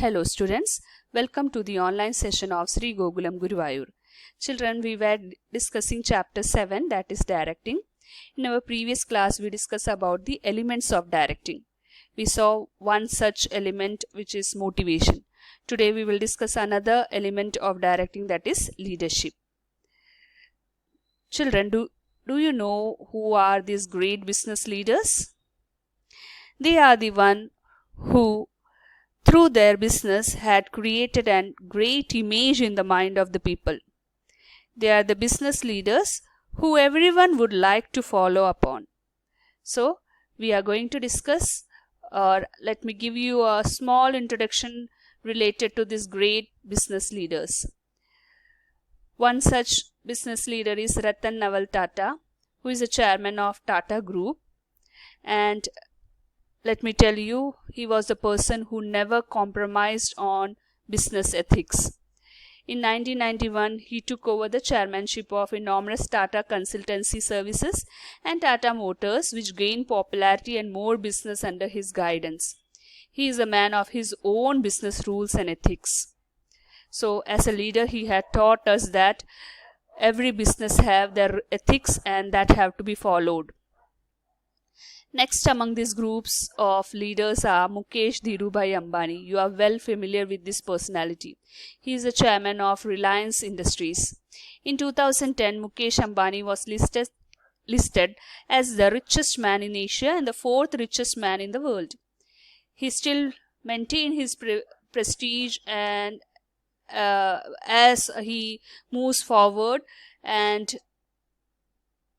Hello students, welcome to the online session of Sri Gokulam Guruvayur. Children, we were discussing chapter 7, that is directing. In our previous class we discussed about the elements of directing. We saw one such element which is motivation. Today we will discuss another element of directing, that is leadership. Children, do you know who are these great business leaders? They are the one who through their business had created a great image in the mind of the people. They are the business leaders who everyone would like to follow upon. So we are going to discuss, or let me give you a small introduction related to these great business leaders. One such business leader is Ratan Naval Tata, who is the chairman of Tata Group, and let me tell you, he was the person who never compromised on business ethics. In 1991, he took over the chairmanship of enormous Tata Consultancy Services and Tata Motors, which gained popularity and more business under his guidance. He is a man of his own business rules and ethics. So, as a leader, he had taught us that every business have their ethics and that have to be followed. Next among these groups of leaders are Mukesh Dhirubhai Ambani. You are well familiar with this personality. He is the chairman of Reliance Industries. In 2010, Mukesh Ambani was listed as the richest man in Asia and the fourth richest man in the world. He still maintains his prestige and as he moves forward, and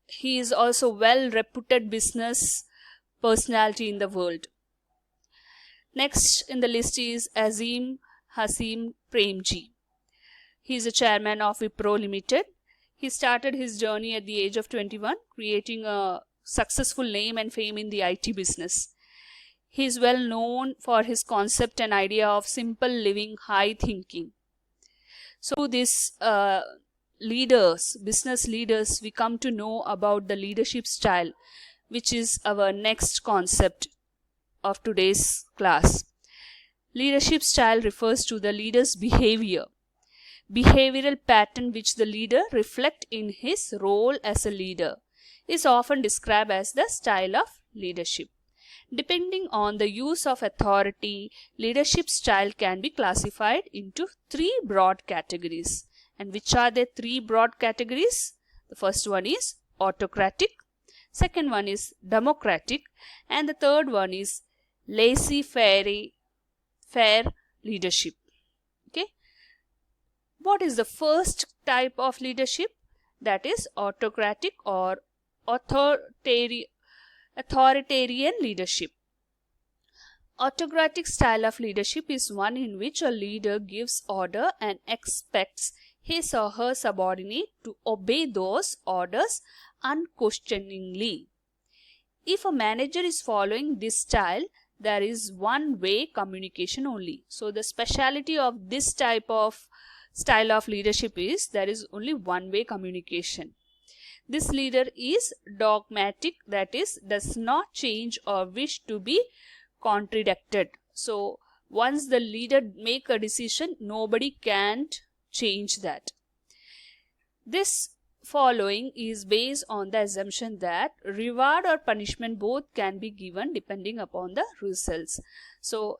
he is also well reputed business personality in the world. Next in the list is Azim Hasim Premji. He is the chairman of Wipro Limited. He started his journey at the age of 21, creating a successful name and fame in the IT business. He is well known for his concept and idea of simple living, high thinking. So these business leaders, we come to know about the leadership style, which is our next concept of today's class. Leadership style refers to the leader's behavioral pattern which the leader reflects in his role as a leader is often described as the style of leadership. Depending on the use of authority, leadership style can be classified into three broad categories. And which are the three broad categories? The first one is autocratic, second one is democratic, and the third one is laissez-faire leadership. Okay. What is the first type of leadership? That is autocratic or authoritarian leadership. Autocratic style of leadership is one in which a leader gives order and expects his or her subordinate to obey those orders unquestioningly. If a manager is following this style, there is one-way communication only. So the speciality of this type of style of leadership is there is only one-way communication. This leader is dogmatic, that is, does not change or wish to be contradicted. So once the leader make a decision, nobody can change that. This following is based on the assumption that reward or punishment both can be given depending upon the results. So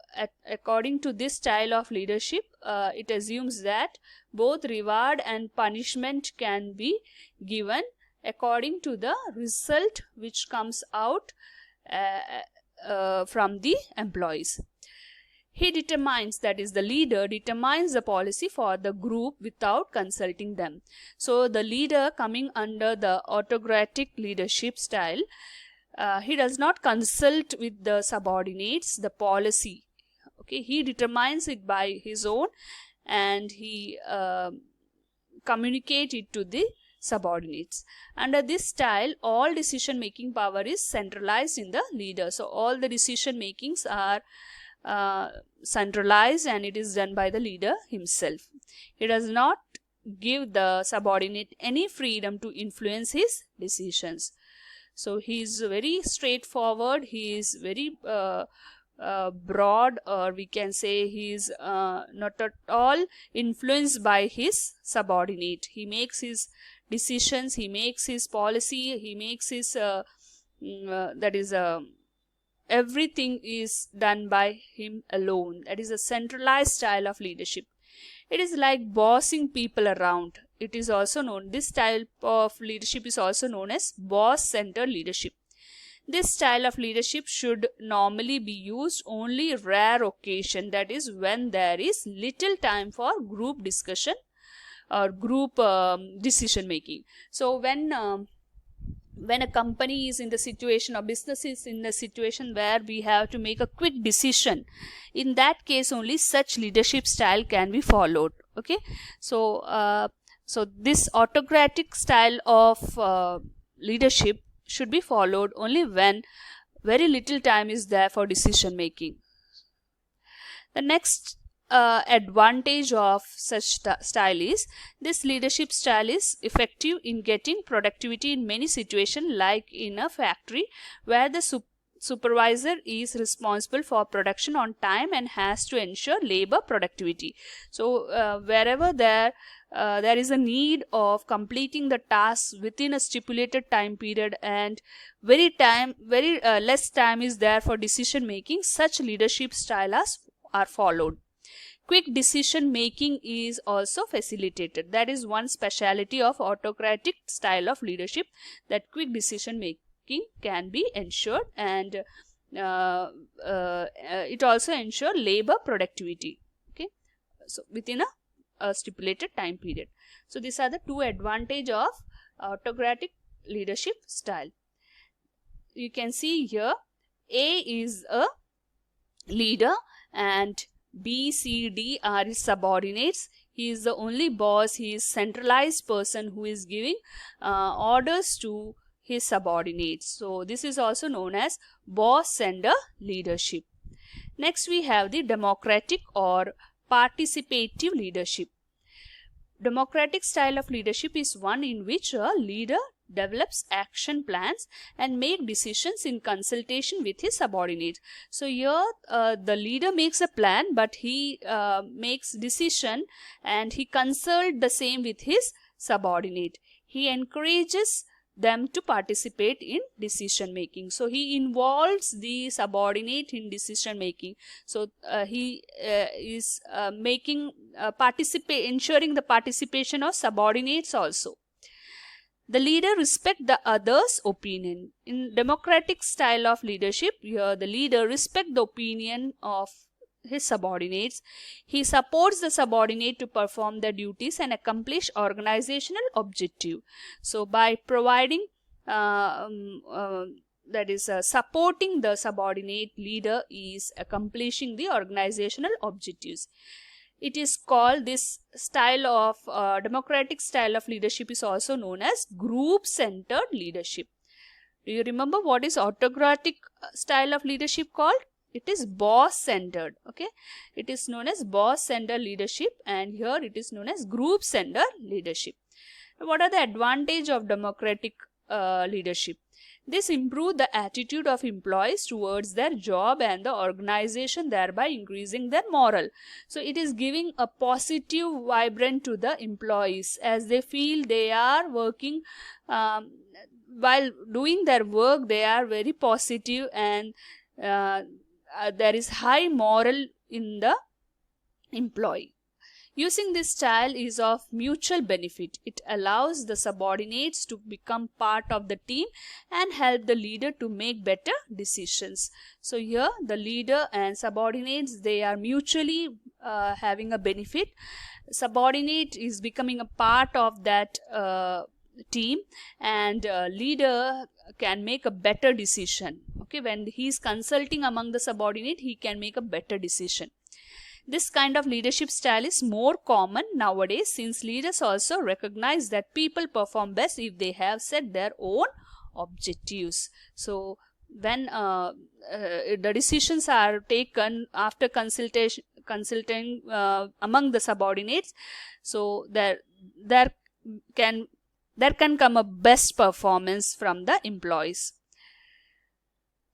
according to this style of leadership, it assumes that both reward and punishment can be given according to the result which comes out from the employees. He determines, that is the leader determines the policy for the group without consulting them. So the leader coming under the autocratic leadership style, he does not consult with the subordinates the policy. Okay, he determines it by his own and he communicates it to the subordinates. Under this style, all decision making power is centralized in the leader. So all the decision makings are centralized and it is done by the leader himself. He does not give the subordinate any freedom to influence his decisions. So he is very straightforward, he is very broad, or we can say he is not at all influenced by his subordinate. He makes his decisions, he makes his policy, he makes his everything is done by him alone. That is a centralized style of leadership. It is like bossing people around. It is also known, this style of leadership is also known as boss-centered leadership. This style of leadership should normally be used only rare occasion, that is when there is little time for group discussion or group decision making. So when a company is in the situation, or business is in the situation where we have to make a quick decision, in that case only such leadership style can be followed. Okay, so this autocratic style of leadership should be followed only when very little time is there for decision making. The next advantage of such style is, this leadership style is effective in getting productivity in many situations, like in a factory where the supervisor is responsible for production on time and has to ensure labor productivity. So wherever there is a need of completing the tasks within a stipulated time period, and very less time is there for decision making, such leadership styles are followed. Quick decision making is also facilitated. That is one speciality of autocratic style of leadership, that quick decision making can be ensured, and it also ensures labor productivity. Okay, so within a stipulated time period. So these are the two advantages of autocratic leadership style. You can see here, A is a leader and B, C, D are his subordinates. He is the only boss. He is centralized person who is giving orders to his subordinates. So this is also known as boss-sender leadership. Next we have the democratic or participative leadership. Democratic style of leadership is one in which a leader develops action plans and make decisions in consultation with his subordinates. So here the leader makes a plan, but he makes decision and he consult the same with his subordinate. He encourages them to participate in decision making. So he involves the subordinate in decision making. So he is ensuring the participation of subordinates also. The leader respects the other's opinion. In democratic style of leadership, here the leader respects the opinion of his subordinates. He supports the subordinate to perform their duties and accomplish organizational objective. So by providing supporting the subordinate, leader is accomplishing the organizational objectives. It is called, this style of democratic style of leadership is also known as group-centered leadership. Do you remember what is autocratic style of leadership called? It is boss-centered. Okay, it is known as boss-centered leadership, and here it is known as group-centered leadership. What are the advantages of democratic leadership? This improves the attitude of employees towards their job and the organization, thereby increasing their morale. So it is giving a positive vibrant to the employees, as they feel they are working, while doing their work they are very positive, and there is high morale in the employee. Using this style is of mutual benefit. It allows the subordinates to become part of the team and help the leader to make better decisions. So here the leader and subordinates, they are mutually having a benefit. Subordinate is becoming a part of that team, and leader can make a better decision. Okay, when he is consulting among the subordinate, he can make a better decision. This kind of leadership style is more common nowadays, since leaders also recognize that people perform best if they have set their own objectives. So when the decisions are taken after consulting among the subordinates, so there can come a best performance from the employees.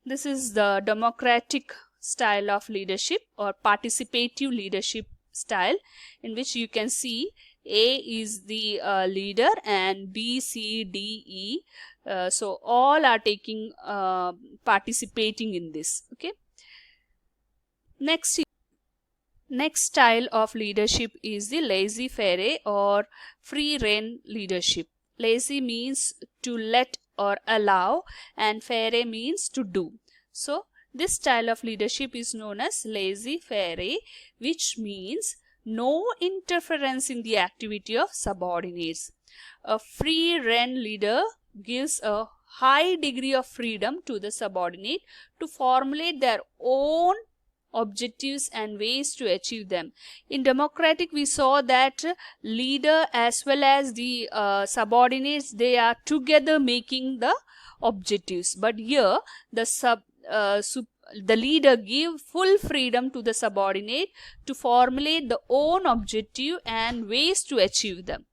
This is the democratic style of leadership or participative leadership style, in which you can see A is the leader and B, C, D, E. So all are taking participating in this. Okay. Next style of leadership is the laissez-faire or free rein leadership. Laissez means to let or allow, and faire means to do. So this style of leadership is known as laissez-faire, which means no interference in the activity of subordinates. A free rein leader gives a high degree of freedom to the subordinate to formulate their own objectives and ways to achieve them. In democratic, we saw that leader as well as the subordinates, they are together making the objectives, but here the leader give full freedom to the subordinate to formulate the own objective and ways to achieve them.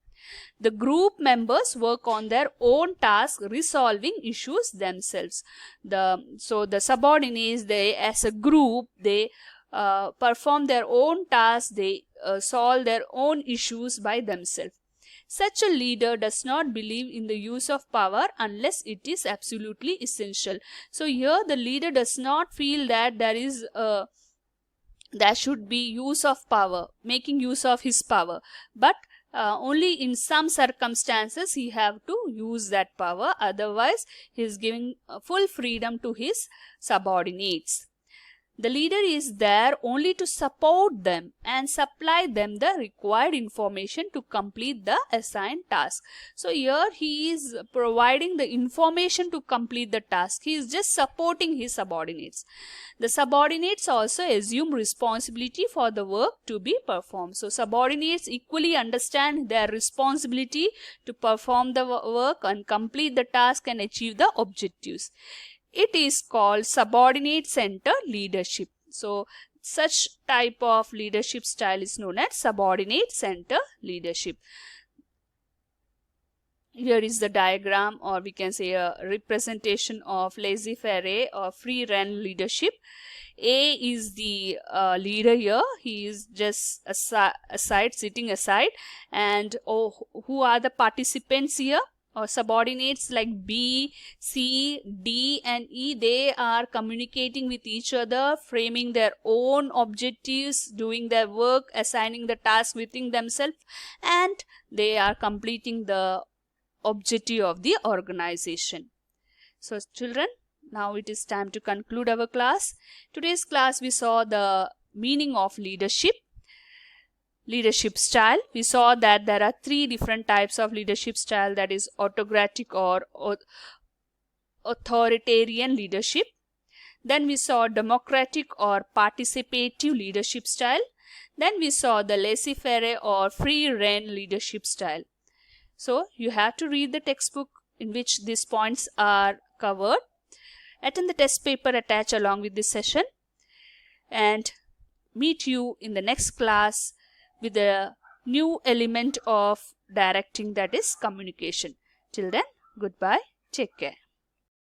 The group members work on their own task, resolving issues themselves. So the subordinates, they as a group, they perform their own tasks, they solve their own issues by themselves. Such a leader does not believe in the use of power unless it is absolutely essential. So here the leader does not feel that there should be use of power, making use of his power, but only in some circumstances he have to use that power. Otherwise, he is giving full freedom to his subordinates. The leader is there only to support them and supply them the required information to complete the assigned task. So here he is providing the information to complete the task. He is just supporting his subordinates. The subordinates also assume responsibility for the work to be performed. So subordinates equally understand their responsibility to perform the work and complete the task and achieve the objectives. It is called subordinate center leadership. So such type of leadership style is known as subordinate center leadership. Here is the diagram, or we can say a representation of laissez-faire or free rein leadership. A is the leader here. He is just sitting aside. And who are the participants here? Or subordinates like B, C, D and E, they are communicating with each other, framing their own objectives, doing their work, assigning the task within themselves, and they are completing the objective of the organization. So children, now it is time to conclude our class. Today's class we saw the meaning of leadership style. We saw that there are 3 different types of leadership style, that is autocratic or authoritarian leadership. Then we saw democratic or participative leadership style. Then we saw the laissez-faire or free rein leadership style. So you have to read the textbook in which these points are covered. Attend the test paper attached along with this session, and meet you in the next class with a new element of directing, that is communication. Till then, goodbye. Take care.